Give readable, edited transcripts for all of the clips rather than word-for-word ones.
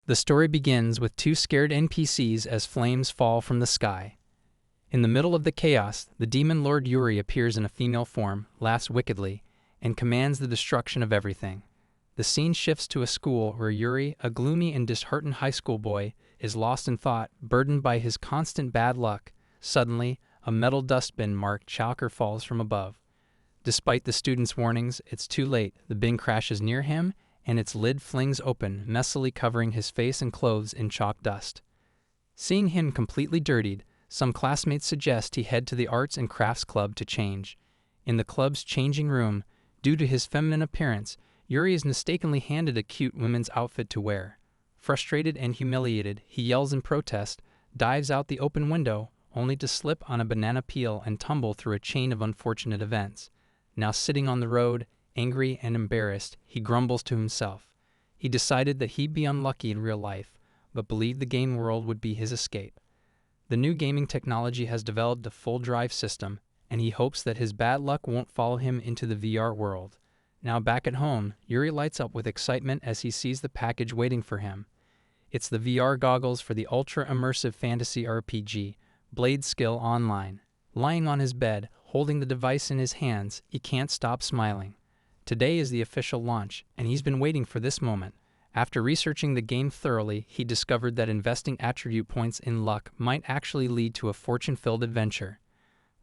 The story begins with two scared NPCs as flames fall from the sky. In the middle of the chaos, the demon lord Yuri appears in a female form, laughs wickedly, and commands the destruction of everything. The scene shifts to a school where Yuri, a gloomy and disheartened high school boy, is lost in thought, burdened by his constant bad luck. Suddenly, a metal dustbin marked Chalker falls from above. Despite the student's warnings, it's too late. The bin crashes near him, and its lid flings open, messily covering his face and clothes in chalk dust. Seeing him completely dirtied, some classmates suggest he head to the Arts and Crafts Club to change. In the club's changing room, due to his feminine appearance, Yuri is mistakenly handed a cute women's outfit to wear. Frustrated and humiliated, he yells in protest, dives out the open window, only to slip on a banana peel and tumble through a chain of unfortunate events. Now sitting on the road, angry and embarrassed, he grumbles to himself. He decided that he'd be unlucky in real life, but believed the game world would be his escape. The new gaming technology has developed a full drive system, and he hopes that his bad luck won't follow him into the VR world. Now back at home, Yuri lights up with excitement as he sees the package waiting for him. It's the VR goggles for the ultra-immersive fantasy RPG, Blade Skill Online. Lying on his bed, holding the device in his hands, he can't stop smiling. Today is the official launch, and he's been waiting for this moment. After researching the game thoroughly, he discovered that investing attribute points in luck might actually lead to a fortune-filled adventure.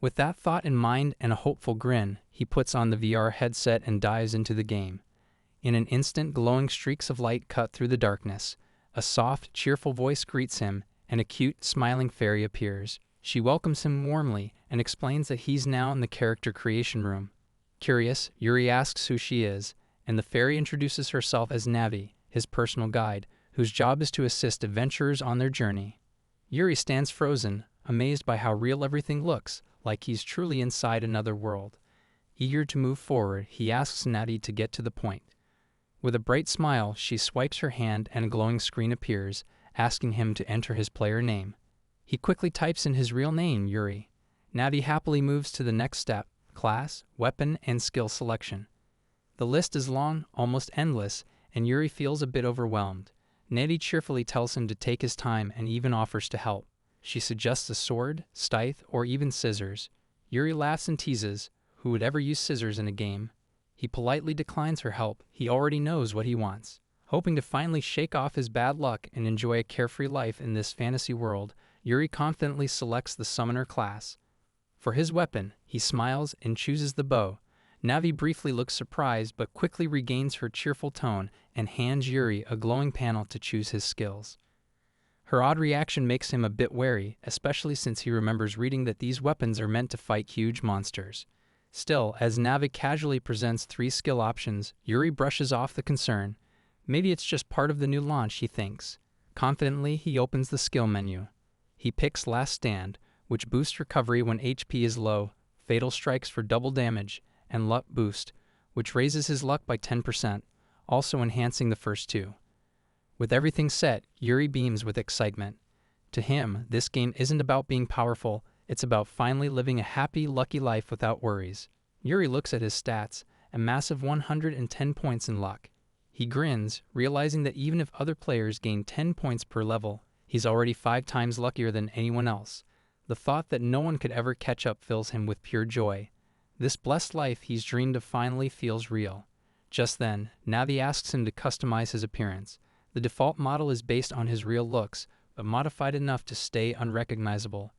With that thought in mind and a hopeful grin, he puts on the VR headset and dives into the game. In an instant, glowing streaks of light cut through the darkness. A soft, cheerful voice greets him, and a cute, smiling fairy appears. She welcomes him warmly and explains that he's now in the character creation room. Curious, Yuri asks who she is, and the fairy introduces herself as Navi, his personal guide, whose job is to assist adventurers on their journey. Yuri stands frozen, amazed by how real everything looks, like he's truly inside another world. Eager to move forward, he asks Navi to get to the point. With a bright smile, she swipes her hand and a glowing screen appears, asking him to enter his player name. He quickly types in his real name, Yuri. Navi happily moves to the next step, class, weapon, and skill selection. The list is long, almost endless, and Yuri feels a bit overwhelmed. Navi cheerfully tells him to take his time and even offers to help. She suggests a sword, scythe, or even scissors. Yuri laughs and teases, who would ever use scissors in a game? He politely declines her help. He already knows what he wants. Hoping to finally shake off his bad luck and enjoy a carefree life in this fantasy world, Yuri confidently selects the summoner class. For his weapon, he smiles and chooses the bow. Navi briefly looks surprised but quickly regains her cheerful tone and hands Yuri a glowing panel to choose his skills. Her odd reaction makes him a bit wary, especially since he remembers reading that these weapons are meant to fight huge monsters. Still, as Navi casually presents 3 skill options, Yuri brushes off the concern. Maybe it's just part of the new launch, he thinks. Confidently, he opens the skill menu. He picks Last Stand, which boosts recovery when HP is low, Fatal Strikes for double damage, and Luck Boost, which raises his luck by 10%, also enhancing the first 2. With everything set, Yuri beams with excitement. To him, this game isn't about being powerful, it's about finally living a happy, lucky life without worries. Yuri looks at his stats, a massive 110 points in luck. He grins, realizing that even if other players gain 10 points per level, he's already 5 times luckier than anyone else. The thought that no one could ever catch up fills him with pure joy. This blessed life he's dreamed of finally feels real. Just then, Navi asks him to customize his appearance. The default model is based on his real looks, but modified enough to stay unrecognizable.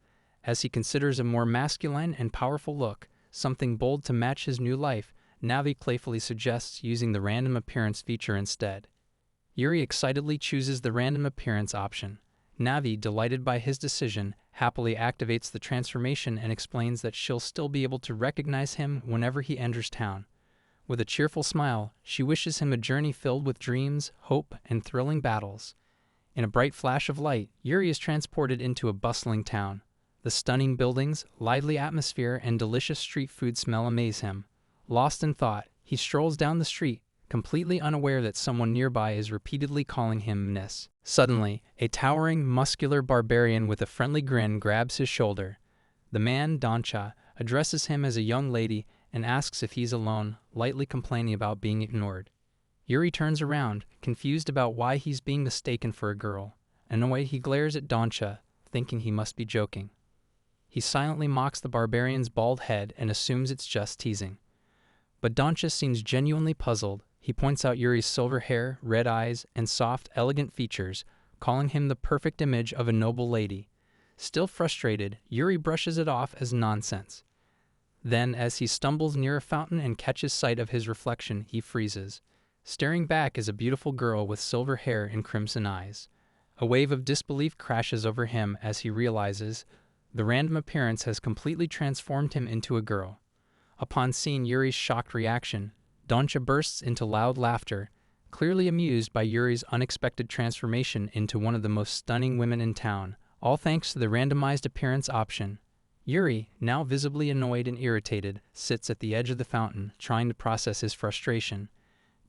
As he considers a more masculine and powerful look, something bold to match his new life, Navi playfully suggests using the random appearance feature instead. Yuri excitedly chooses the random appearance option. Navi, delighted by his decision, happily activates the transformation and explains that she'll still be able to recognize him whenever he enters town. With a cheerful smile, she wishes him a journey filled with dreams, hope, and thrilling battles. In a bright flash of light, Yuri is transported into a bustling town. The stunning buildings, lively atmosphere, and delicious street food smell amaze him. Lost in thought, he strolls down the street, completely unaware that someone nearby is repeatedly calling him Miss. Suddenly, a towering, muscular barbarian with a friendly grin grabs his shoulder. The man, Dona, addresses him as a young lady and asks if he's alone, lightly complaining about being ignored. Yuri turns around, confused about why he's being mistaken for a girl. Annoyed, he glares at Dona, thinking he must be joking. He silently mocks the barbarian's bald head and assumes it's just teasing. But Dona seems genuinely puzzled. He points out Yuri's silver hair, red eyes, and soft, elegant features, calling him the perfect image of a noble lady. Still frustrated, Yuri brushes it off as nonsense. Then, as he stumbles near a fountain and catches sight of his reflection, he freezes. Staring back is a beautiful girl with silver hair and crimson eyes. A wave of disbelief crashes over him as he realizes the random appearance has completely transformed him into a girl. Upon seeing Yuri's shocked reaction, Dona bursts into loud laughter, clearly amused by Yuri's unexpected transformation into one of the most stunning women in town, all thanks to the randomized appearance option. Yuri, now visibly annoyed and irritated, sits at the edge of the fountain, trying to process his frustration.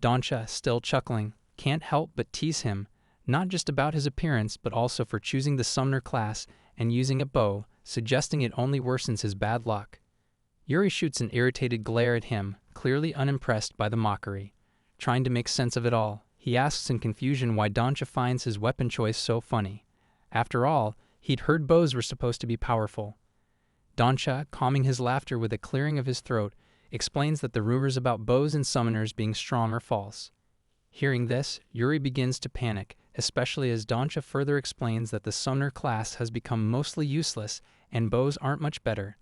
Dona, still chuckling, can't help but tease him, not just about his appearance but also for choosing the summoner class and using a bow, suggesting it only worsens his bad luck. Yuri shoots an irritated glare at him, clearly unimpressed by the mockery. Trying to make sense of it all, he asks in confusion why Dona finds his weapon choice so funny. After all, he'd heard bows were supposed to be powerful. Dona, calming his laughter with a clearing of his throat, explains that the rumors about bows and summoners being strong are false. Hearing this, Yuri begins to panic, especially as Dona further explains that the summoner class has become mostly useless and bows aren't much better.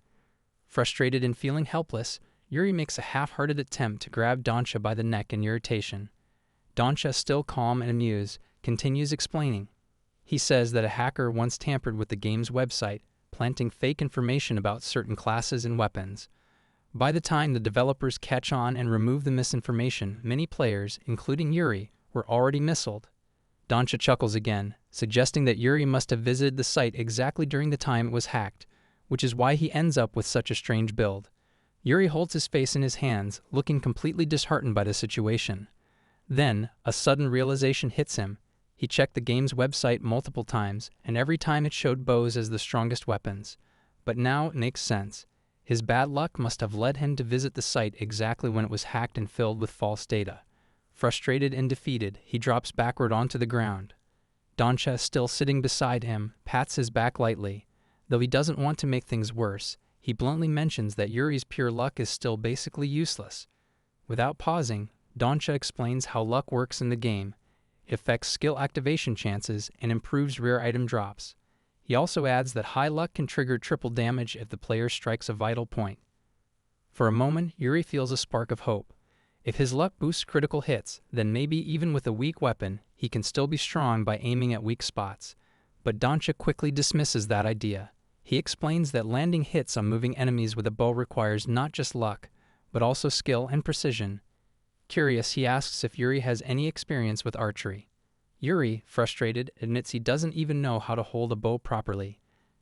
Frustrated and feeling helpless, Yuri makes a half-hearted attempt to grab Dona by the neck in irritation. Dona, still calm and amused, continues explaining. He says that a hacker once tampered with the game's website, planting fake information about certain classes and weapons. By the time the developers catch on and remove the misinformation, many players, including Yuri, were already missiled. Dona chuckles again, suggesting that Yuri must have visited the site exactly during the time it was hacked, which is why he ends up with such a strange build. Yuri holds his face in his hands, looking completely disheartened by the situation. Then, a sudden realization hits him. He checked the game's website multiple times, and every time it showed bows as the strongest weapons. But now it makes sense. His bad luck must have led him to visit the site exactly when it was hacked and filled with false data. Frustrated and defeated, he drops backward onto the ground. Dona, still sitting beside him, pats his back lightly. Though he doesn't want to make things worse, he bluntly mentions that Yuri's pure luck is still basically useless. Without pausing, Dona explains how luck works in the game. It affects skill activation chances and improves rare item drops. He also adds that high luck can trigger triple damage if the player strikes a vital point. For a moment, Yuri feels a spark of hope. If his luck boosts critical hits, then maybe even with a weak weapon, he can still be strong by aiming at weak spots. But Dona quickly dismisses that idea. He explains that landing hits on moving enemies with a bow requires not just luck, but also skill and precision. Curious, he asks if Yuri has any experience with archery. Yuri, frustrated, admits he doesn't even know how to hold a bow properly.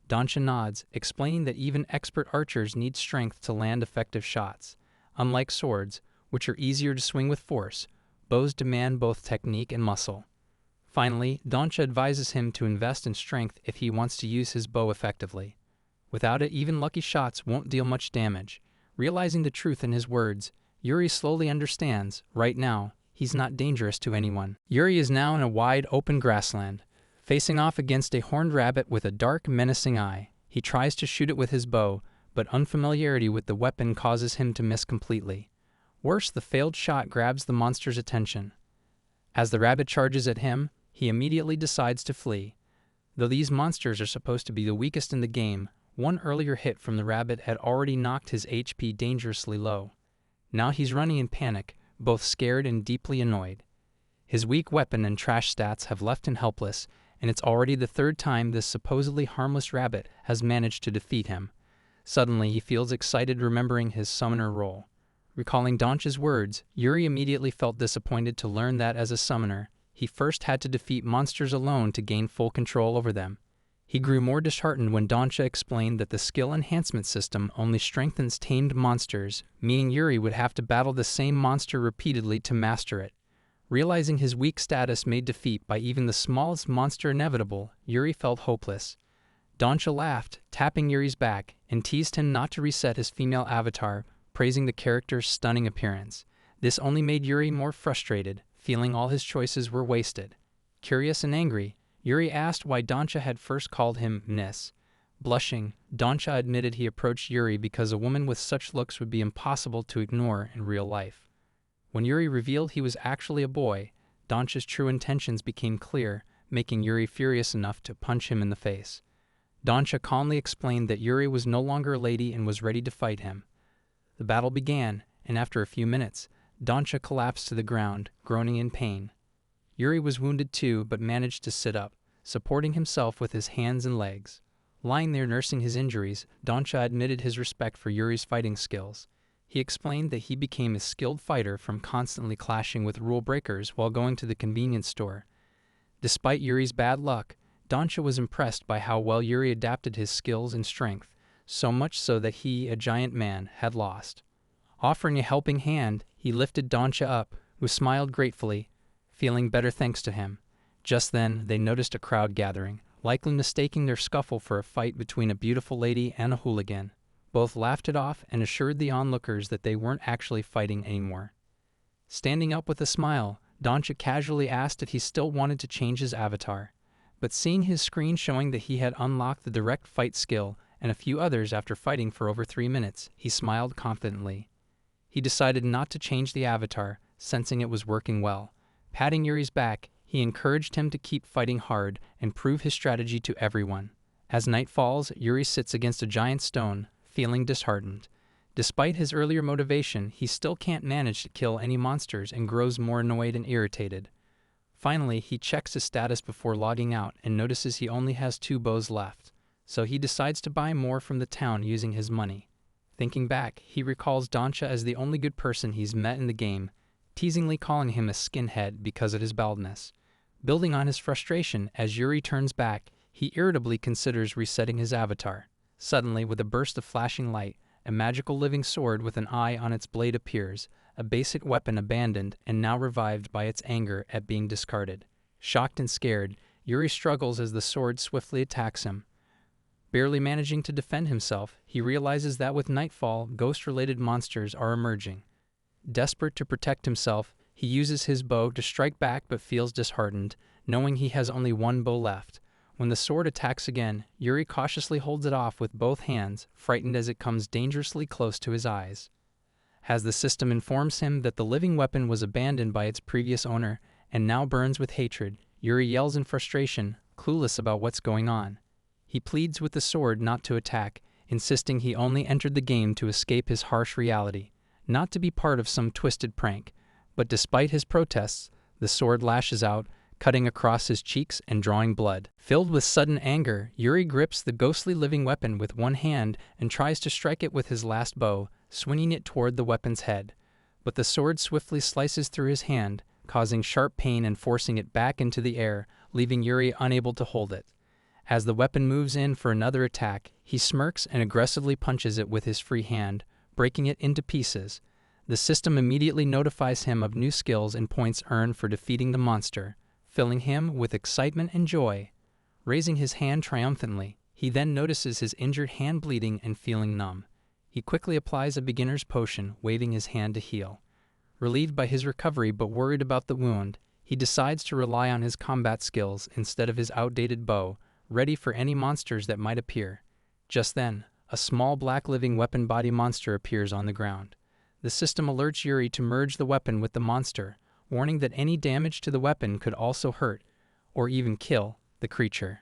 Dona nods, explaining that even expert archers need strength to land effective shots. Unlike swords, which are easier to swing with force, bows demand both technique and muscle. Finally, Dona advises him to invest in strength if he wants to use his bow effectively. Without it, even lucky shots won't deal much damage. Realizing the truth in his words, Yuri slowly understands, right now, he's not dangerous to anyone. Yuri is now in a wide, open grassland, facing off against a horned rabbit with a dark, menacing eye. He tries to shoot it with his bow, but unfamiliarity with the weapon causes him to miss completely. Worse, the failed shot grabs the monster's attention. As the rabbit charges at him, he immediately decides to flee. Though these monsters are supposed to be the weakest in the game, one earlier hit from the rabbit had already knocked his HP dangerously low. Now he's running in panic, both scared and deeply annoyed. His weak weapon and trash stats have left him helpless, and it's already the third time this supposedly harmless rabbit has managed to defeat him. Suddenly, he feels excited remembering his summoner role. Recalling Dona's words, Yuri immediately felt disappointed to learn that as a summoner, he first had to defeat monsters alone to gain full control over them. He grew more disheartened when Dona explained that the skill enhancement system only strengthens tamed monsters, meaning Yuri would have to battle the same monster repeatedly to master it. Realizing his weak status made defeat by even the smallest monster inevitable, Yuri felt hopeless. Dona laughed, tapping Yuri's back, and teased him not to reset his female avatar, praising the character's stunning appearance. This only made Yuri more frustrated, feeling all his choices were wasted. Curious and angry, Yuri asked why Dona had first called him Miss. Blushing, Dona admitted he approached Yuri because a woman with such looks would be impossible to ignore in real life. When Yuri revealed he was actually a boy, Dona's true intentions became clear, making Yuri furious enough to punch him in the face. Dona calmly explained that Yuri was no longer a lady and was ready to fight him. The battle began, and after a few minutes, Dona collapsed to the ground, groaning in pain. Yuri was wounded too, but managed to sit up, supporting himself with his hands and legs. Lying there nursing his injuries, Dona admitted his respect for Yuri's fighting skills. He explained that he became a skilled fighter from constantly clashing with rule breakers while going to the convenience store. Despite Yuri's bad luck, Dona was impressed by how well Yuri adapted his skills and strength, so much so that he, a giant man, had lost. Offering a helping hand, he lifted Dona up, who smiled gratefully, feeling better thanks to him. Just then, they noticed a crowd gathering, likely mistaking their scuffle for a fight between a beautiful lady and a hooligan. Both laughed it off and assured the onlookers that they weren't actually fighting anymore. Standing up with a smile, Dona casually asked if he still wanted to change his avatar. But seeing his screen showing that he had unlocked the direct fight skill and a few others after fighting for over 3 minutes, he smiled confidently. He decided not to change the avatar, sensing it was working well. Patting Yuri's back, he encouraged him to keep fighting hard and prove his strategy to everyone. As night falls, Yuri sits against a giant stone, feeling disheartened. Despite his earlier motivation, he still can't manage to kill any monsters and grows more annoyed and irritated. Finally, he checks his status before logging out and notices he only has 2 bows left, so he decides to buy more from the town using his money. Thinking back, he recalls Dona as the only good person he's met in the game, teasingly calling him a skinhead because of his baldness. Building on his frustration, as Yuri turns back, he irritably considers resetting his avatar. Suddenly, with a burst of flashing light, a magical living sword with an eye on its blade appears, a basic weapon abandoned and now revived by its anger at being discarded. Shocked and scared, Yuri struggles as the sword swiftly attacks him. Barely managing to defend himself, he realizes that with nightfall, ghost-related monsters are emerging. Desperate to protect himself, he uses his bow to strike back but feels disheartened, knowing he has only 1 bow left. When the sword attacks again, Yuri cautiously holds it off with both hands, frightened as it comes dangerously close to his eyes. As the system informs him that the living weapon was abandoned by its previous owner and now burns with hatred, Yuri yells in frustration, clueless about what's going on. He pleads with the sword not to attack, insisting he only entered the game to escape his harsh reality, not to be part of some twisted prank. But despite his protests, the sword lashes out, cutting across his cheeks and drawing blood. Filled with sudden anger, Yuri grips the ghostly living weapon with one hand and tries to strike it with his last bow, swinging it toward the weapon's head. But the sword swiftly slices through his hand, causing sharp pain and forcing it back into the air, leaving Yuri unable to hold it. As the weapon moves in for another attack, he smirks and aggressively punches it with his free hand, breaking it into pieces. The system immediately notifies him of new skills and points earned for defeating the monster, filling him with excitement and joy. Raising his hand triumphantly, he then notices his injured hand bleeding and feeling numb. He quickly applies a beginner's potion, waving his hand to heal. Relieved by his recovery but worried about the wound, he decides to rely on his combat skills instead of his outdated bow, ready for any monsters that might appear. Just then, a small black living weapon body monster appears on the ground. The system alerts Yuri to merge the weapon with the monster, warning that any damage to the weapon could also hurt, or even kill, the creature.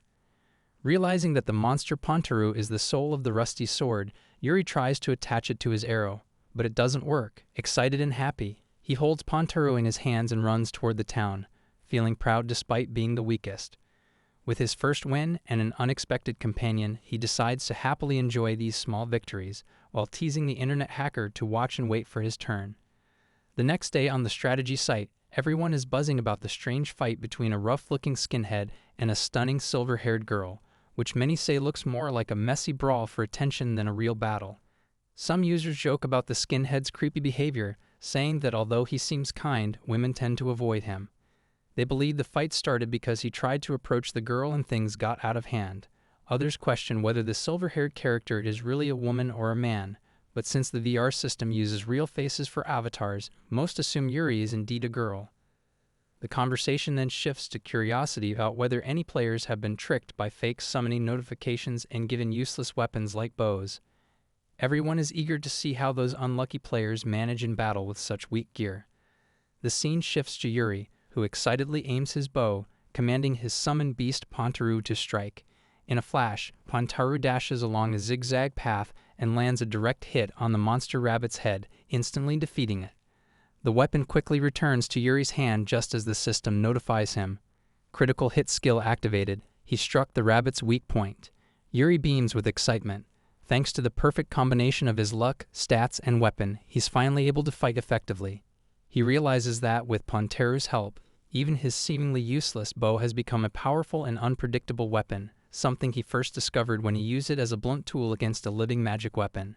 Realizing that the monster Pontaru is the soul of the rusty sword, Yuri tries to attach it to his arrow, but it doesn't work. Excited and happy, he holds Pontaru in his hands and runs toward the town, feeling proud despite being the weakest. With his first win and an unexpected companion, he decides to happily enjoy these small victories, while teasing the internet hacker to watch and wait for his turn. The next day on the strategy site, everyone is buzzing about the strange fight between a rough-looking skinhead and a stunning silver-haired girl, which many say looks more like a messy brawl for attention than a real battle. Some users joke about the skinhead's creepy behavior, saying that although he seems kind, women tend to avoid him. They believe the fight started because he tried to approach the girl and things got out of hand. Others question whether the silver-haired character is really a woman or a man, but since the VR system uses real faces for avatars, most assume Yuri is indeed a girl. The conversation then shifts to curiosity about whether any players have been tricked by fake summoning notifications and given useless weapons like bows. Everyone is eager to see how those unlucky players manage in battle with such weak gear. The scene shifts to Yuri, who excitedly aims his bow, commanding his summoned beast Pontaru to strike. In a flash, Pontaru dashes along a zigzag path and lands a direct hit on the monster rabbit's head, instantly defeating it. The weapon quickly returns to Yuri's hand just as the system notifies him. Critical hit skill activated. He struck the rabbit's weak point. Yuri beams with excitement. Thanks to the perfect combination of his luck, stats, and weapon, he's finally able to fight effectively. He realizes that, with Pontaru's help, even his seemingly useless bow has become a powerful and unpredictable weapon, something he first discovered when he used it as a blunt tool against a living magic weapon.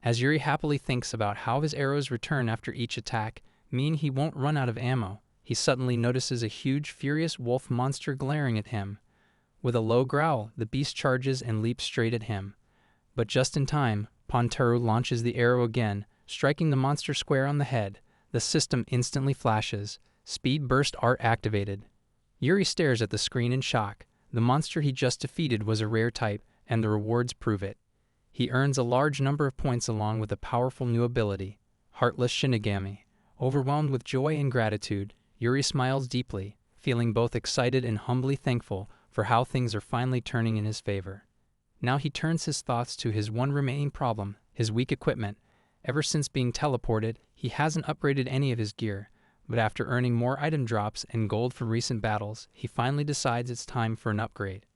As Yuri happily thinks about how his arrows return after each attack, meaning he won't run out of ammo, he suddenly notices a huge, furious wolf monster glaring at him. With a low growl, the beast charges and leaps straight at him. But just in time, Pontaru launches the arrow again, striking the monster square on the head. The system instantly flashes. Speed burst art activated. Yuri stares at the screen in shock. The monster he just defeated was a rare type, and the rewards prove it. He earns a large number of points along with a powerful new ability, Heartless Shinigami. Overwhelmed with joy and gratitude, Yuri smiles deeply, feeling both excited and humbly thankful for how things are finally turning in his favor. Now he turns his thoughts to his one remaining problem, his weak equipment. Ever since being teleported, he hasn't upgraded any of his gear, but after earning more item drops and gold from recent battles, he finally decides it's time for an upgrade.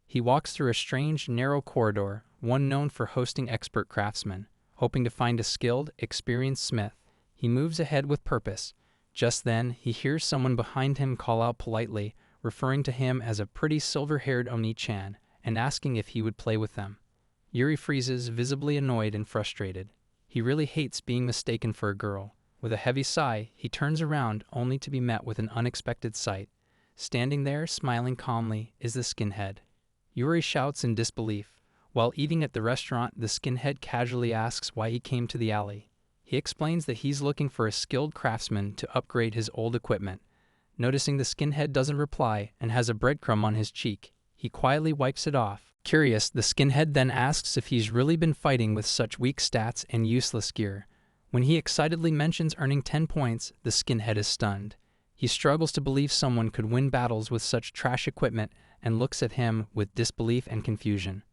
He walks through a strange, narrow corridor, one known for hosting expert craftsmen. Hoping to find a skilled, experienced smith, he moves ahead with purpose. Just then, he hears someone behind him call out politely, referring to him as a pretty silver-haired Oni-chan, and asking if he would play with them. Yuri freezes, visibly annoyed and frustrated. He really hates being mistaken for a girl. With a heavy sigh, he turns around only to be met with an unexpected sight. Standing there, smiling calmly, is the skinhead. Yuri shouts in disbelief. While eating at the restaurant, the skinhead casually asks why he came to the alley. He explains that he's looking for a skilled craftsman to upgrade his old equipment. Noticing the skinhead doesn't reply and has a breadcrumb on his cheek, he quietly wipes it off. Curious, the skinhead then asks if he's really been fighting with such weak stats and useless gear. When he excitedly mentions earning 10 points, the skinhead is stunned. He struggles to believe someone could win battles with such trash equipment and looks at him with disbelief and confusion.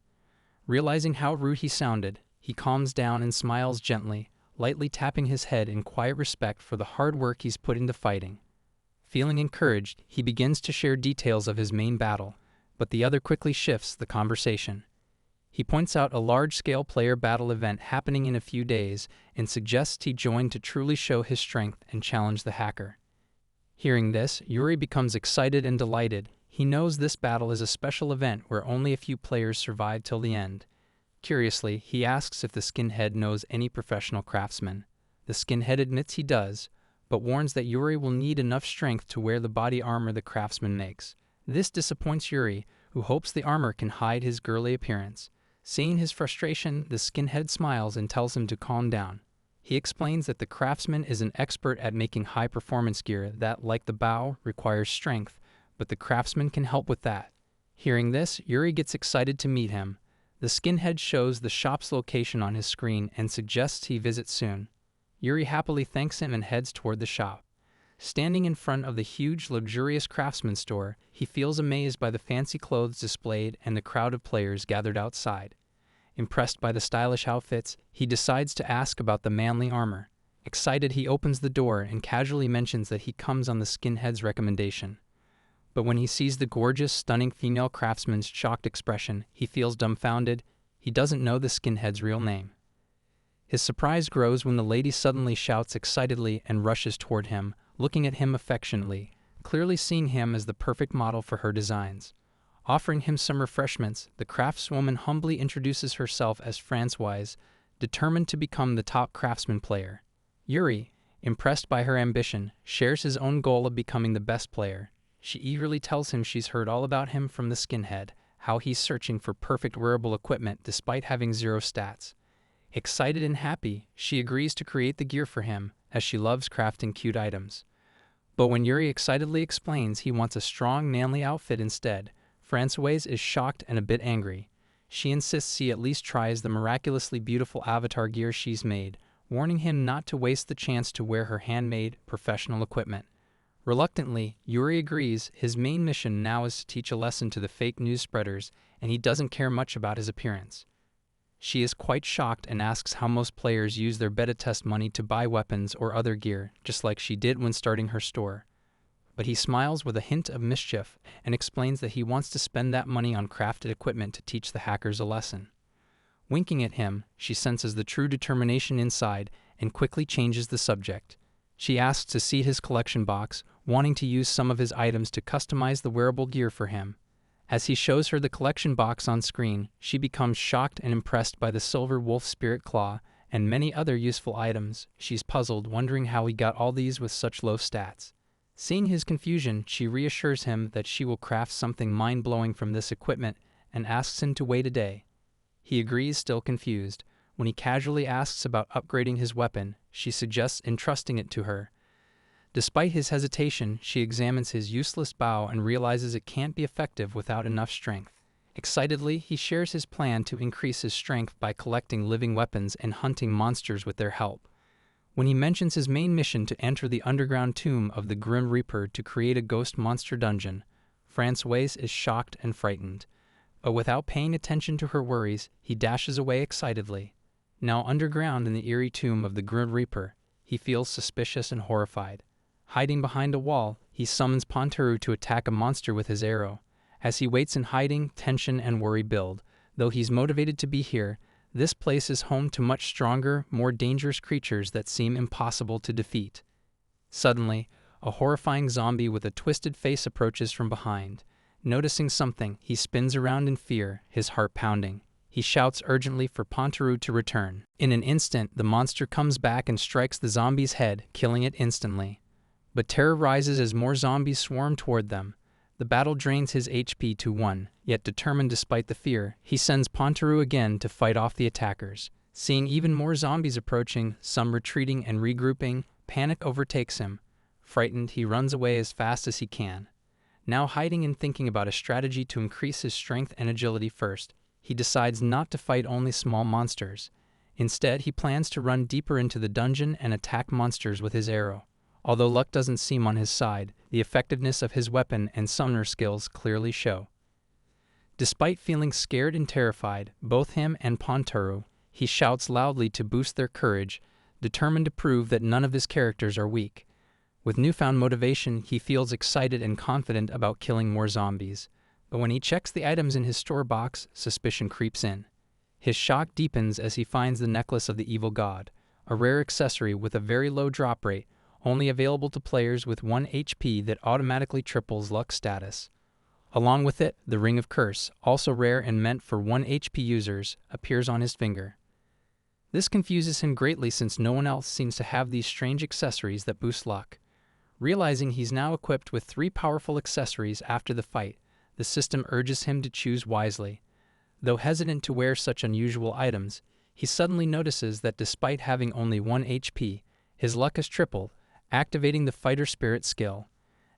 Realizing how rude he sounded, he calms down and smiles gently, lightly tapping his head in quiet respect for the hard work he's put into fighting. Feeling encouraged, he begins to share details of his main battle, but the other quickly shifts the conversation. He points out a large-scale player battle event happening in a few days and suggests he join to truly show his strength and challenge the hacker. Hearing this, Yuri becomes excited and delighted. He knows this battle is a special event where only a few players survive till the end. Curiously, he asks if the skinhead knows any professional craftsmen. The skinhead admits he does, but warns that Yuri will need enough strength to wear the body armor the craftsman makes. This disappoints Yuri, who hopes the armor can hide his girly appearance. Seeing his frustration, the skinhead smiles and tells him to calm down. He explains that the craftsman is an expert at making high-performance gear that, like the bow, requires strength, but the craftsman can help with that. Hearing this, Yuri gets excited to meet him. The skinhead shows the shop's location on his screen and suggests he visit soon. Yuri happily thanks him and heads toward the shop. Standing in front of the huge, luxurious craftsman store, he feels amazed by the fancy clothes displayed and the crowd of players gathered outside. Impressed by the stylish outfits, he decides to ask about the manly armor. Excited, he opens the door and casually mentions that he comes on the skinhead's recommendation. But when he sees the gorgeous, stunning female craftsman's shocked expression, he feels dumbfounded. He doesn't know the skinhead's real name. His surprise grows when the lady suddenly shouts excitedly and rushes toward him, looking at him affectionately, clearly seeing him as the perfect model for her designs. Offering him some refreshments, the craftswoman humbly introduces herself as Francoise, determined to become the top craftsman player. Yuri, impressed by her ambition, shares his own goal of becoming the best player. She eagerly tells him she's heard all about him from the skinhead, how he's searching for perfect wearable equipment despite having 0 stats. Excited and happy, she agrees to create the gear for him, as she loves crafting cute items. But when Yuri excitedly explains he wants a strong, manly outfit instead, Francoise is shocked and a bit angry. She insists he at least tries the miraculously beautiful avatar gear she's made, warning him not to waste the chance to wear her handmade, professional equipment. Reluctantly, Yuri agrees. His main mission now is to teach a lesson to the fake news spreaders, and he doesn't care much about his appearance. She is quite shocked and asks how most players use their beta test money to buy weapons or other gear, just like she did when starting her store. But he smiles with a hint of mischief and explains that he wants to spend that money on crafted equipment to teach the hackers a lesson. Winking at him, she senses the true determination inside and quickly changes the subject. She asks to see his collection box, wanting to use some of his items to customize the wearable gear for him. As he shows her the collection box on screen, she becomes shocked and impressed by the silver wolf spirit claw and many other useful items. She's puzzled, wondering how he got all these with such low stats. Seeing his confusion, she reassures him that she will craft something mind-blowing from this equipment and asks him to wait a day. He agrees, still confused. When he casually asks about upgrading his weapon, she suggests entrusting it to her. Despite his hesitation, she examines his useless bow and realizes it can't be effective without enough strength. Excitedly, he shares his plan to increase his strength by collecting living weapons and hunting monsters with their help. When he mentions his main mission to enter the underground tomb of the Grim Reaper to create a ghost monster dungeon, Francoise is shocked and frightened. But without paying attention to her worries, he dashes away excitedly. Now underground in the eerie tomb of the Grim Reaper, he feels suspicious and horrified. Hiding behind a wall, he summons Pontaru to attack a monster with his arrow. As he waits in hiding, tension and worry build. Though he's motivated to be here, this place is home to much stronger, more dangerous creatures that seem impossible to defeat. Suddenly, a horrifying zombie with a twisted face approaches from behind. Noticing something, he spins around in fear, his heart pounding. He shouts urgently for Pontaru to return. In an instant, the monster comes back and strikes the zombie's head, killing it instantly. But terror rises as more zombies swarm toward them. The battle drains his HP to 1, yet determined despite the fear, he sends Pontaru again to fight off the attackers. Seeing even more zombies approaching, some retreating and regrouping, panic overtakes him. Frightened, he runs away as fast as he can. Now hiding and thinking about a strategy to increase his strength and agility first, he decides not to fight only small monsters. Instead, he plans to run deeper into the dungeon and attack monsters with his arrow. Although luck doesn't seem on his side, the effectiveness of his weapon and summoner skills clearly show. Despite feeling scared and terrified, both him and Pontaru, he shouts loudly to boost their courage, determined to prove that none of his characters are weak. With newfound motivation, he feels excited and confident about killing more zombies. But when he checks the items in his store box, suspicion creeps in. His shock deepens as he finds the necklace of the evil god, a rare accessory with a very low drop rate, only available to players with 1 HP that automatically triples luck status. Along with it, the Ring of Curse, also rare and meant for 1 HP users, appears on his finger. This confuses him greatly since no one else seems to have these strange accessories that boost luck. Realizing he's now equipped with 3 powerful accessories after the fight, the system urges him to choose wisely. Though hesitant to wear such unusual items, he suddenly notices that despite having only 1 HP, his luck has tripled, activating the Fighter Spirit skill.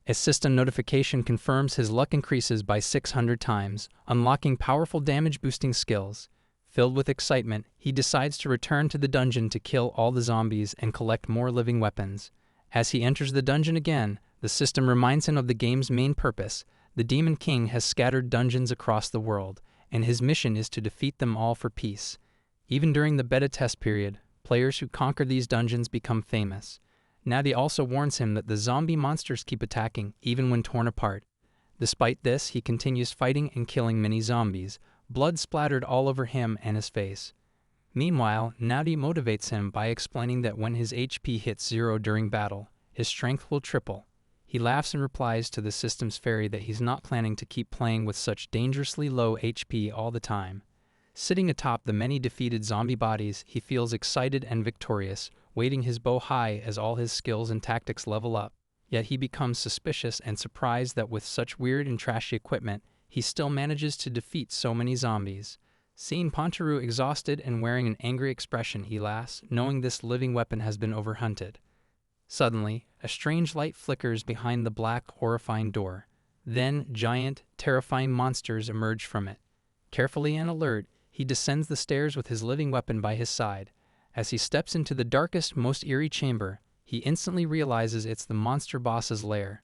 A system notification confirms his luck increases by 600 times, unlocking powerful damage-boosting skills. Filled with excitement, he decides to return to the dungeon to kill all the zombies and collect more living weapons. As he enters the dungeon again, the system reminds him of the game's main purpose. The Demon King has scattered dungeons across the world, and his mission is to defeat them all for peace. Even during the beta test period, players who conquer these dungeons become famous. Nadi also warns him that the zombie monsters keep attacking, even when torn apart. Despite this, he continues fighting and killing many zombies, blood splattered all over him and his face. Meanwhile, Nadi motivates him by explaining that when his HP hits 0 during battle, his strength will triple. He laughs and replies to the system's fairy that he's not planning to keep playing with such dangerously low HP all the time. Sitting atop the many defeated zombie bodies, he feels excited and victorious, waving his bow high as all his skills and tactics level up. Yet he becomes suspicious and surprised that with such weird and trashy equipment, he still manages to defeat so many zombies. Seeing Pontaru exhausted and wearing an angry expression, he laughs, knowing this living weapon has been overhunted. Suddenly, a strange light flickers behind the black, horrifying door. Then, giant, terrifying monsters emerge from it. Carefully and alert, he descends the stairs with his living weapon by his side. As he steps into the darkest, most eerie chamber, he instantly realizes it's the monster boss's lair.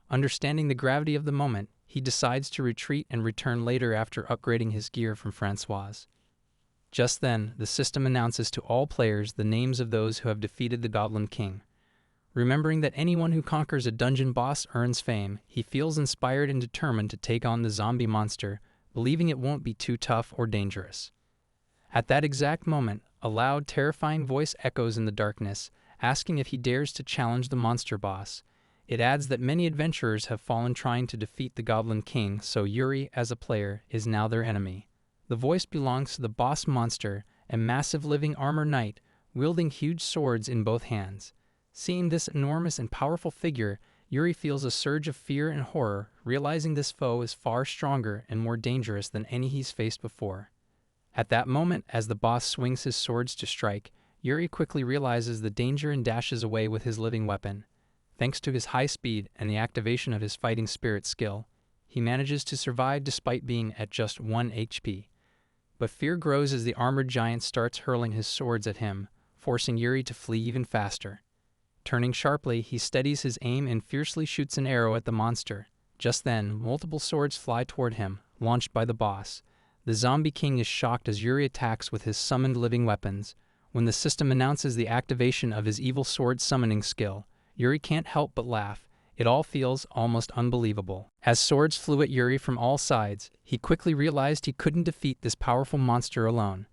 Understanding the gravity of the moment, he decides to retreat and return later after upgrading his gear from Francois. Just then, the system announces to all players the names of those who have defeated the Goblin King. Remembering that anyone who conquers a dungeon boss earns fame, he feels inspired and determined to take on the zombie monster, believing it won't be too tough or dangerous. At that exact moment, a loud, terrifying voice echoes in the darkness, asking if he dares to challenge the monster boss. It adds that many adventurers have fallen trying to defeat the Goblin King, so Yuri, as a player, is now their enemy. The voice belongs to the boss monster, a massive living armor knight, wielding huge swords in both hands. Seeing this enormous and powerful figure, Yuri feels a surge of fear and horror, realizing this foe is far stronger and more dangerous than any he's faced before. At that moment, as the boss swings his swords to strike, Yuri quickly realizes the danger and dashes away with his living weapon. Thanks to his high speed and the activation of his fighting spirit skill, he manages to survive despite being at just 1 HP. But fear grows as the armored giant starts hurling his swords at him, forcing Yuri to flee even faster. Turning sharply, he steadies his aim and fiercely shoots an arrow at the monster. Just then, multiple swords fly toward him, launched by the boss. The Zombie King is shocked as Yuri attacks with his summoned living weapons. When the system announces the activation of his evil sword summoning skill, Yuri can't help but laugh. It all feels almost unbelievable. As swords flew at Yuri from all sides, he quickly realized he couldn't defeat this powerful monster alone.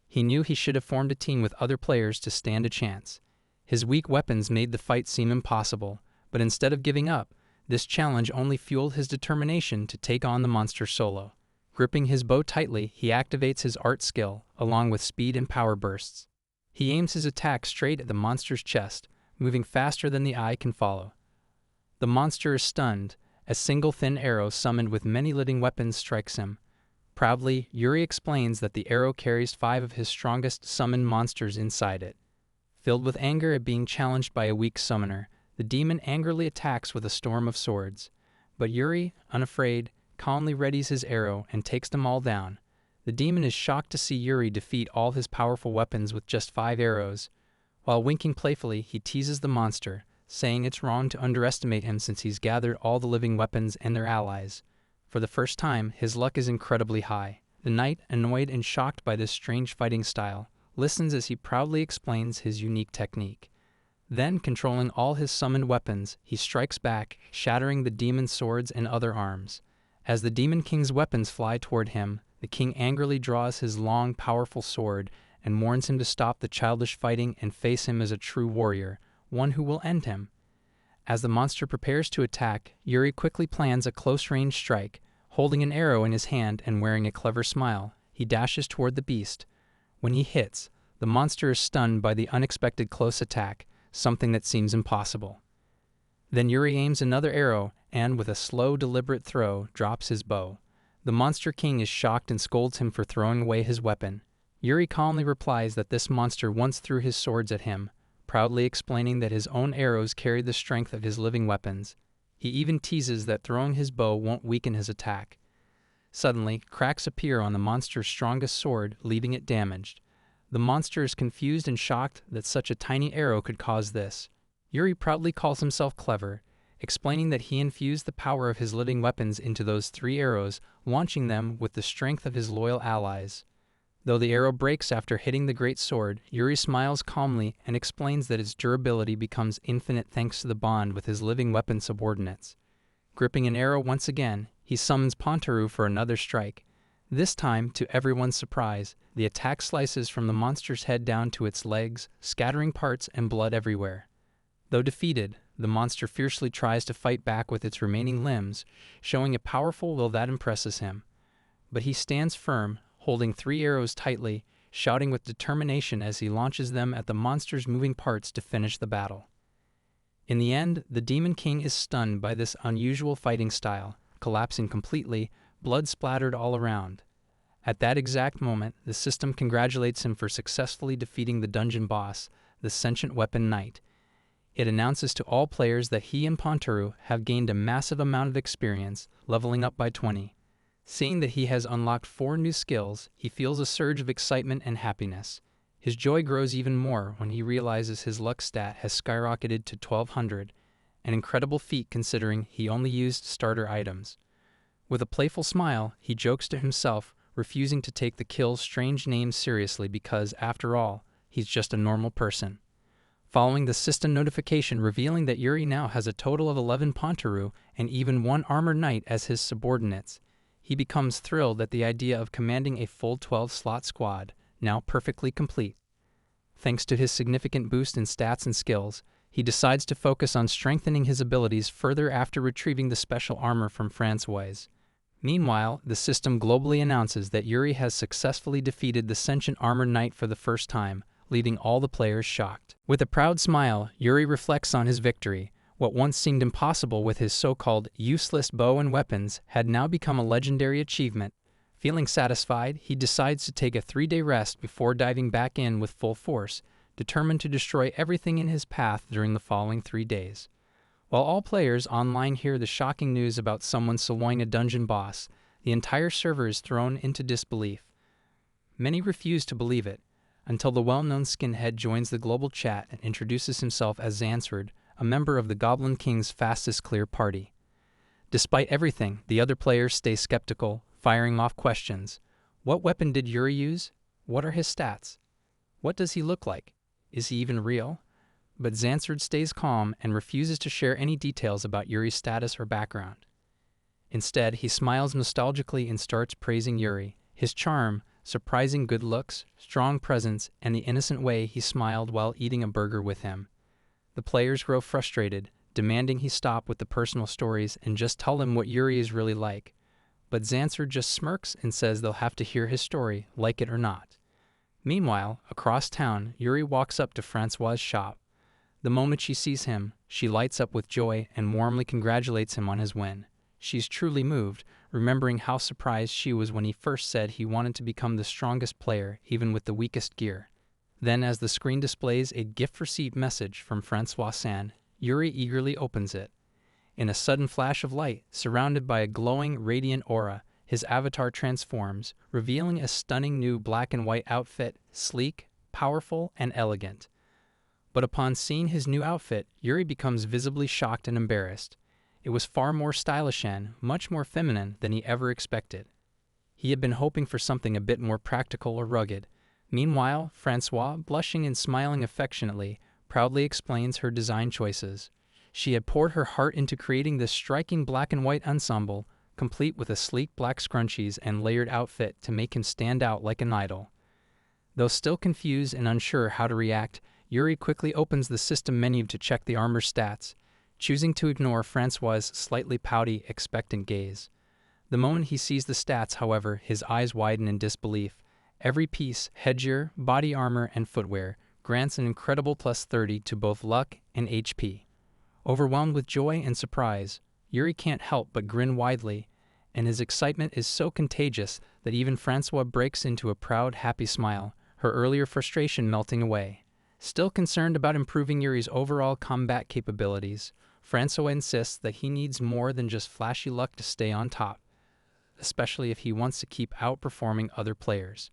He knew he should have formed a team with other players to stand a chance. His weak weapons made the fight seem impossible, but instead of giving up, this challenge only fueled his determination to take on the monster solo. Gripping his bow tightly, he activates his art skill, along with speed and power bursts. He aims his attack straight at the monster's chest, moving faster than the eye can follow. The monster is stunned. A single thin arrow summoned with many living weapons strikes him. Proudly, Yuri explains that the arrow carries 5 of his strongest summoned monsters inside it. Filled with anger at being challenged by a weak summoner, the demon angrily attacks with a storm of swords. But Yuri, unafraid, calmly readies his arrow and takes them all down. The demon is shocked to see Yuri defeat all his powerful weapons with just 5 arrows. While winking playfully, he teases the monster, saying it's wrong to underestimate him since he's gathered all the living weapons and their allies. For the first time, his luck is incredibly high. The knight, annoyed and shocked by this strange fighting style, listens as he proudly explains his unique technique. Then, controlling all his summoned weapons, he strikes back, shattering the demon's swords and other arms. As the Demon King's weapons fly toward him, the king angrily draws his long, powerful sword and warns him to stop the childish fighting and face him as a true warrior, one who will end him. As the monster prepares to attack, Yuri quickly plans a close-range strike. Holding an arrow in his hand and wearing a clever smile, he dashes toward the beast. When he hits, the monster is stunned by the unexpected close attack, something that seems impossible. Then Yuri aims another arrow and, with a slow, deliberate throw, drops his bow. The Monster King is shocked and scolds him for throwing away his weapon. Yuri calmly replies that this monster once threw his swords at him, proudly explaining that his own arrows carried the strength of his living weapons. He even teases that throwing his bow won't weaken his attack. Suddenly, cracks appear on the monster's strongest sword, leaving it damaged. The monster is confused and shocked that such a tiny arrow could cause this. Yuri proudly calls himself clever, explaining that he infused the power of his living weapons into those 3 arrows, launching them with the strength of his loyal allies. Though the arrow breaks after hitting the great sword, Yuri smiles calmly and explains that its durability becomes infinite thanks to the bond with his living weapon subordinates. Gripping an arrow once again, he summons Pontaru for another strike. This time, to everyone's surprise, the attack slices from the monster's head down to its legs, scattering parts and blood everywhere. Though defeated, the monster fiercely tries to fight back with its remaining limbs, showing a powerful will that impresses him. But he stands firm, holding 3 arrows tightly, shouting with determination as he launches them at the monster's moving parts to finish the battle. In the end, the Demon King is stunned by this unusual fighting style, collapsing completely, blood splattered all around. At that exact moment, the system congratulates him for successfully defeating the dungeon boss, the sentient weapon knight. it announces to all players that he and Pontaru have gained a massive amount of experience, leveling up by 20. Seeing that he has unlocked 4 new skills, he feels a surge of excitement and happiness. His joy grows even more when he realizes his luck stat has skyrocketed to 1200, an incredible feat considering he only used starter items. With a playful smile, he jokes to himself, refusing to take the kill's strange name seriously because, after all, he's just a normal person. Following the system notification revealing that Yuri now has a total of 11 Pontaru and even 1 armored knight as his subordinates, he becomes thrilled at the idea of commanding a full 12-slot squad, now perfectly complete. Thanks to his significant boost in stats and skills, he decides to focus on strengthening his abilities further after retrieving the special armor from Francois. Meanwhile, the system globally announces that Yuri has successfully defeated the sentient armored knight for the first time, leaving all the players shocked. With a proud smile, Yuri reflects on his victory. What once seemed impossible with his so-called useless bow and weapons had now become a legendary achievement. Feeling satisfied, he decides to take a 3-day rest before diving back in with full force, determined to destroy everything in his path during the following 3 days. While all players online hear the shocking news about someone soloing a dungeon boss, the entire server is thrown into disbelief. Many refuse to believe it, until the well-known skinhead joins the global chat and introduces himself as Zansford, a member of the Goblin King's fastest clear party. Despite everything, the other players stay skeptical, firing off questions. What weapon did Yuri use? What are his stats? What does he look like? Is he even real? But Zansford stays calm and refuses to share any details about Yuri's status or background. Instead, he smiles nostalgically and starts praising Yuri, his charm, surprising good looks, strong presence, and the innocent way he smiled while eating a burger with him. The players grow frustrated, demanding he stop with the personal stories and just tell them what Yuri is really like. But Zansford just smirks and says they'll have to hear his story, like it or not. Meanwhile, across town, Yuri walks up to Francois' shop. The moment she sees him, she lights up with joy and warmly congratulates him on his win. She's truly moved, remembering how surprised she was when he first said he wanted to become the strongest player, even with the weakest gear. Then, as the screen displays a gift receipt message from Francois-san, Yuri eagerly opens it. In a sudden flash of light, surrounded by a glowing, radiant aura, his avatar transforms, revealing a stunning new black and white outfit, sleek, powerful, and elegant. But upon seeing his new outfit, Yuri becomes visibly shocked and embarrassed. It was far more stylish and much more feminine than he ever expected. He had been hoping for something a bit more practical or rugged. Meanwhile, Francois, blushing and smiling affectionately, proudly explains her design choices. She had poured her heart into creating this striking black and white ensemble, complete with a sleek black scrunchies and layered outfit to make him stand out like an idol. Though still confused and unsure how to react, Yuri quickly opens the system menu to check the armor stats, choosing to ignore Francois' slightly pouty, expectant gaze. The moment he sees the stats, however, his eyes widen in disbelief. Every piece, headgear, body armor, and footwear, grants an incredible plus 30 to both luck and HP. Overwhelmed with joy and surprise, Yuri can't help but grin widely, and his excitement is so contagious that even Francois breaks into a proud, happy smile, her earlier frustration melting away. Still concerned about improving Yuri's overall combat capabilities, Francois insists that he needs more than just flashy luck to stay on top, especially if he wants to keep outperforming other players.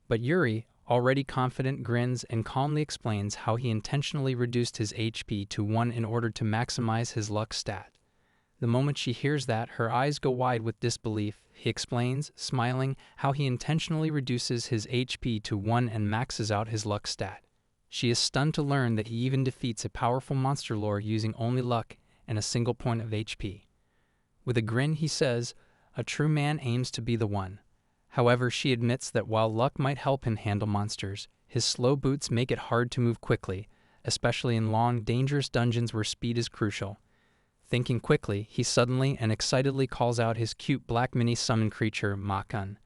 But Yuri, already confident, grins and calmly explains how he intentionally reduced his HP to 1 in order to maximize his luck stat. The moment she hears that, her eyes go wide with disbelief. He explains, smiling, how he intentionally reduces his HP to 1 and maxes out his luck stat. She is stunned to learn that he even defeats a powerful monster lord using only luck and a single point of HP. With a grin, he says, "A true man aims to be the one." However, she admits that while luck might help him handle monsters, his slow boots make it hard to move quickly, especially in long, dangerous dungeons where speed is crucial. Thinking quickly, he suddenly and excitedly calls out his cute black mini-summon creature, Makan.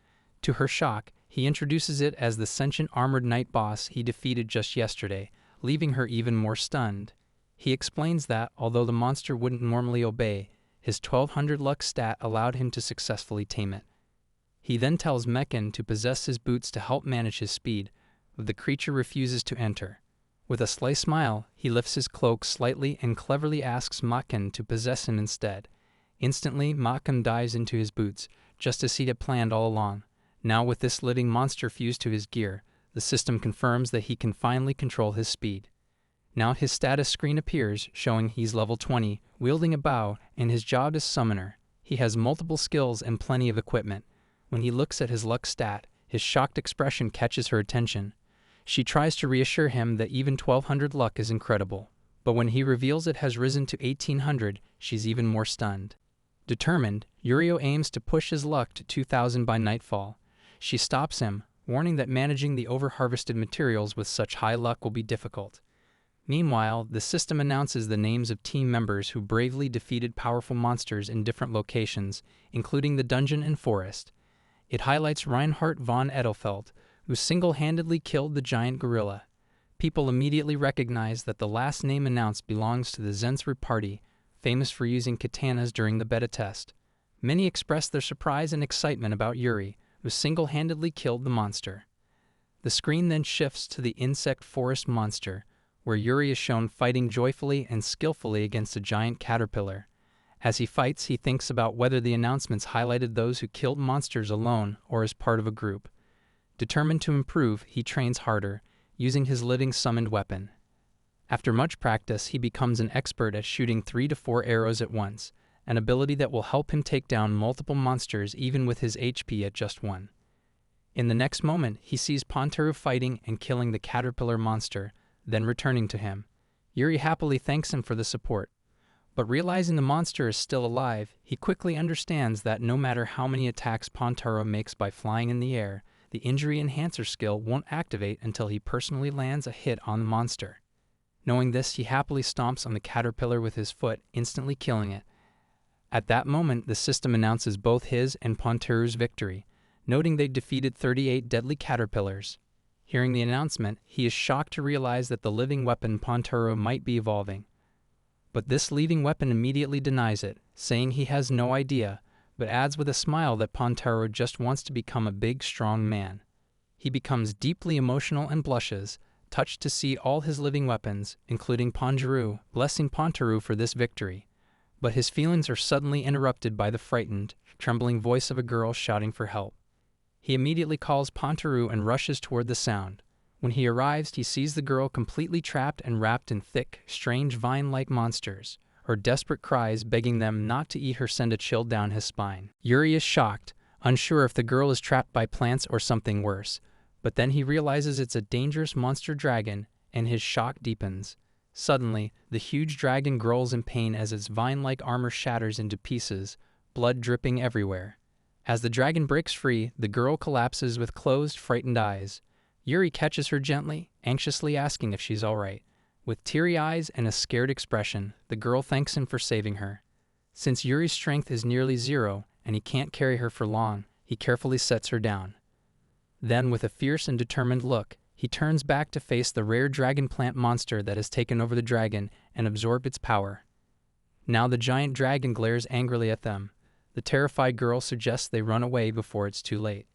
To her shock, he introduces it as the sentient armored knight boss he defeated just yesterday, leaving her even more stunned. He explains that, although the monster wouldn't normally obey, his 1200 luck stat allowed him to successfully tame it. He then tells Mekan to possess his boots to help manage his speed, but the creature refuses to enter. With a sly smile, he lifts his cloak slightly and cleverly asks Maken to possess him instead. Instantly, Maken dives into his boots, just as he had planned all along. Now with this living monster fused to his gear, the system confirms that he can finally control his speed. Now his status screen appears, showing he's level 20, wielding a bow, and his job is summoner. He has multiple skills and plenty of equipment. When he looks at his luck stat, his shocked expression catches her attention. She tries to reassure him that even 1200 luck is incredible, but when he reveals it has risen to 1800, she's even more stunned. Determined, Yurio aims to push his luck to 2000 by nightfall. She stops him, warning that managing the over-harvested materials with such high luck will be difficult. Meanwhile, the system announces the names of team members who bravely defeated powerful monsters in different locations, including the dungeon and forest. It highlights Reinhard von Edelfelt, who single-handedly killed the giant gorilla. People immediately recognize that the last name announced belongs to the Zensru party, famous for using katanas during the beta test. Many express their surprise and excitement about Yuri, who single-handedly killed the monster. The screen then shifts to the insect forest monster, where Yuri is shown fighting joyfully and skillfully against a giant caterpillar. As he fights, he thinks about whether the announcements highlighted those who killed monsters alone or as part of a group. Determined to improve, he trains harder, using his living summoned weapon. After much practice, he becomes an expert at shooting 3 to 4 arrows at once, an ability that will help him take down multiple monsters even with his HP at just 1. In the next moment, he sees Pantaru fighting and killing the caterpillar monster, then returning to him. Yuri happily thanks him for the support. But realizing the monster is still alive, he quickly understands that no matter how many attacks Pantaro makes by flying in the air, the injury enhancer skill won't activate until he personally lands a hit on the monster. Knowing this, he happily stomps on the caterpillar with his foot, instantly killing it. At that moment, the system announces both his and Pantaru's victory, noting they defeated 38 deadly caterpillars. Hearing the announcement, he is shocked to realize that the living weapon Pantaro might be evolving. But this living weapon immediately denies it, saying he has no idea, but adds with a smile that Pantaro just wants to become a big, strong man. He becomes deeply emotional and blushes, touched to see all his living weapons, including Panjaru, blessing Pantaro for this victory. But his feelings are suddenly interrupted by the frightened, trembling voice of a girl shouting for help. He immediately calls Pantaro and rushes toward the sound. When he arrives, he sees the girl completely trapped and wrapped in thick, strange vine-like monsters. Her desperate cries begging them not to eat her send a chill down his spine. Yuri is shocked, unsure if the girl is trapped by plants or something worse, but then he realizes it's a dangerous monster dragon, and his shock deepens. Suddenly, the huge dragon growls in pain as its vine-like armor shatters into pieces, blood dripping everywhere. As the dragon breaks free, the girl collapses with closed, frightened eyes. Yuri catches her gently, anxiously asking if she's all right. With teary eyes and a scared expression, the girl thanks him for saving her. Since Yuri's strength is nearly 0 and he can't carry her for long, he carefully sets her down. Then, with a fierce and determined look, he turns back to face the rare dragon plant monster that has taken over the dragon and absorbed its power. Now the giant dragon glares angrily at them. The terrified girl suggests they run away before it's too late.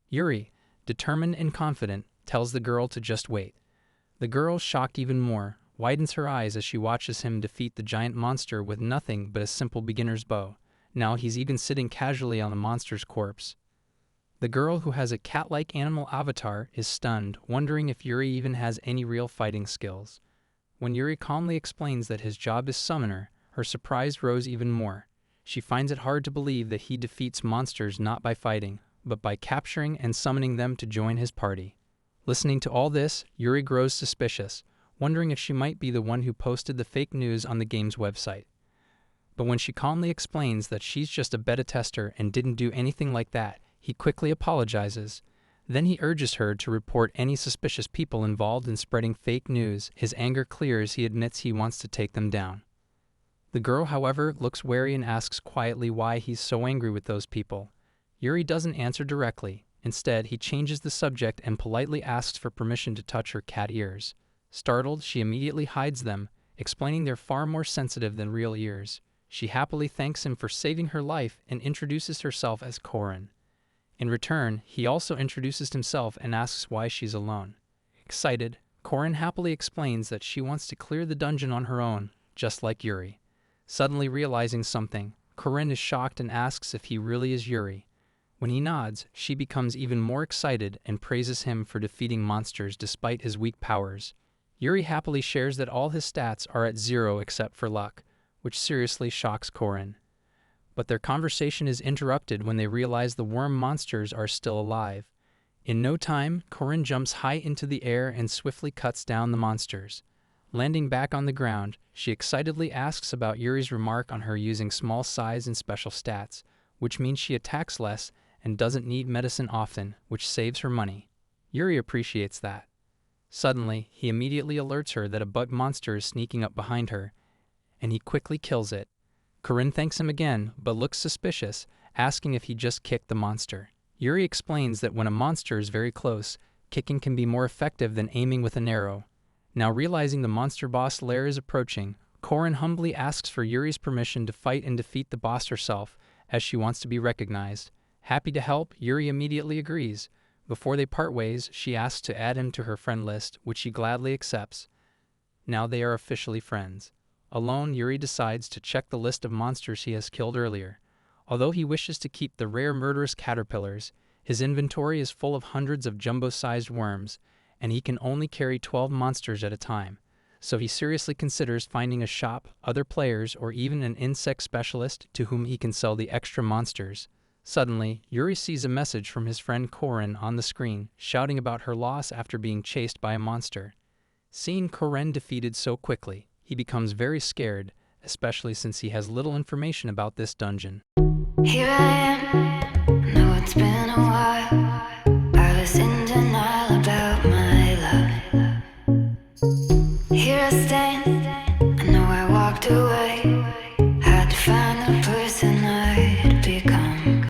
Yuri, determined and confident, tells the girl to just wait. The girl, shocked even more, widens her eyes as she watches him defeat the giant monster with nothing but a simple beginner's bow. Now he's even sitting casually on the monster's corpse. The girl, who has a cat-like animal avatar, is stunned, wondering if Yuri even has any real fighting skills. When Yuri calmly explains that his job is summoner, her surprise grows even more. She finds it hard to believe that he defeats monsters not by fighting, but by capturing and summoning them to join his party. Listening to all this, Yuri grows suspicious, wondering if she might be the one who posted the fake news on the game's website. But when she calmly explains that she's just a beta tester and didn't do anything like that, he quickly apologizes. Then he urges her to report any suspicious people involved in spreading fake news. His anger clears, he admits he wants to take them down. The girl, however, looks wary and asks quietly why he's so angry with those people. Yuri doesn't answer directly. Instead, he changes the subject and politely asks for permission to touch her cat ears. Startled, she immediately hides them, explaining they're far more sensitive than real ears. She happily thanks him for saving her life and introduces herself as Korin. In return, he also introduces himself and asks why she's alone. Excited, Korin happily explains that she wants to clear the dungeon on her own, just like Yuri. Suddenly realizing something, Korin is shocked and asks if he really is Yuri. When he nods, she becomes even more excited and praises him for defeating monsters despite his weak powers. Yuri happily shares that all his stats are at 0 except for luck, which seriously shocks Korin. But their conversation is interrupted when they realize the worm monsters are still alive. In no time, Korin jumps high into the air and swiftly cuts down the monsters. Landing back on the ground, she excitedly asks about Yuri's remark on her using small size and special stats, which means she attacks less and doesn't need medicine often, which saves her money. Yuri appreciates that. Suddenly, he immediately alerts her that a bug monster is sneaking up behind her, and he quickly kills it. Korin thanks him again, but looks suspicious, asking if he just kicked the monster. Yuri explains that when a monster is very close, kicking can be more effective than aiming with an arrow. Now realizing the monster boss lair is approaching, Korin humbly asks for Yuri's permission to fight and defeat the boss herself, as she wants to be recognized. Happy to help, Yuri immediately agrees. Before they part ways, she asks to add him to her friend list, which he gladly accepts. Now they are officially friends. Alone, Yuri decides to check the list of monsters he has killed earlier. Although he wishes to keep the rare murderous caterpillars, his inventory is full of hundreds of jumbo-sized worms, and he can only carry 12 monsters at a time. So he seriously considers finding a shop, other players, or even an insect specialist to whom he can sell the extra monsters. Suddenly, Yuri sees a message from his friend Korin on the screen, shouting about her loss after being chased by a monster. Seeing Korin defeated so quickly, he becomes very scared, especially since he has little information about this dungeon. Here I am.